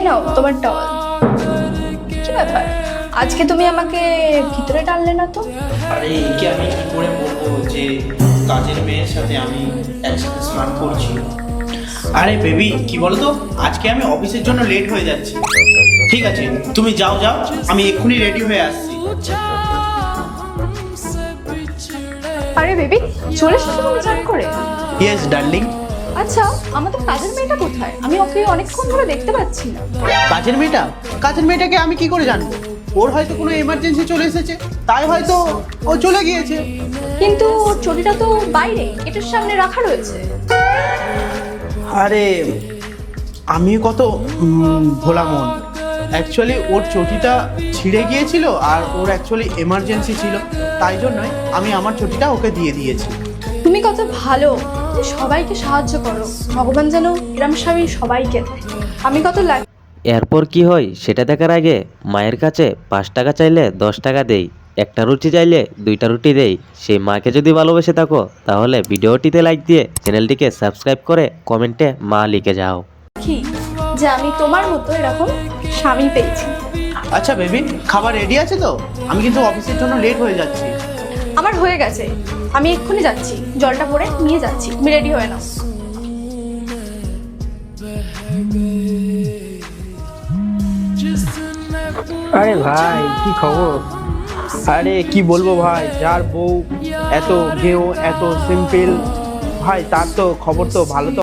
নাও তোমার টাওয়াল। কি ব্যাপার, আজকে তুমি আমাকে ভিতরে টানলে না তো? আরে একে আমি কি করে বলবো যে কাজের মেয়ের সাথে আমি একসাথে স্নান করছি। আরে বেবি কি বলতো, আজকে আমি অফিসের জন্য লেট হয়ে যাচ্ছি। ঠিক আছে তুমি যাও যাও, আমি এক্ষুনি রেডি হয়ে আসছি। আরে বেবি, চলে এসেছো তুমি চান করে? Yes darling. আচ্ছা, আমাদের কাজের মেয়েটা কোথায়? আমি ওকে অনেকক্ষণ ধরে দেখতে পাচ্ছি না। কাজের মেয়েটাকে আমি কি করে জানবো? ওর হয়তো কোনো এমার্জেন্সি চলে এসেছে, তাই হয়তো ও চলে গিয়েছে। কিন্তু ওর চটিটা তো বাইরে, এটার সামনে রাখা রয়েছে। আরে আমি কত ভোলা মন। অ্যাকচুয়ালি ওর চটিটা ছিঁড়ে গিয়েছিল আর ওর অ্যাকচুয়ালি এমার্জেন্সি ছিল, তাই জন্যই আমি আমার চটিটা ওকে দিয়ে দিয়েছি। তুমি কত ভালো, তুমি সবাইকে সাহায্য করো। ভগবান যেন এরম স্বামী সবাইকে দেয়। আমি কত লাকি। এরপর কি হয় সেটা দেখার আগে মায়ের কাছে 5 টাকা চাইলে 10 টাকা দেই, একটা রুটি চাইলে 2টা রুটি দেই। সেই মাকে যদি ভালোবেসে থাকো তাহলে ভিডিওটিতে লাইক দিয়ে চ্যানেলটিকে সাবস্ক্রাইব করে কমেন্টে মা লিখে যাও। যে আমি তোমার মতো এরকম স্বামী পেয়েছি। আচ্ছা বেবি, খাবার রেডি আছে তো? আমি কিন্তু অফিসের জন্য লেট হয়ে যাচ্ছি। আমার হয়ে গেছে, আমি এক্ষুনি যাচ্ছি, জলটা পরে নিয়ে যাচ্ছি, তুমি রেডি হয়ে নাও। আরে ভাই কি খবর? আরে কি বলবো ভাই, যার বউ এত গেও এত সিম্পল ভাই, তার তো খবর তো ভালো তো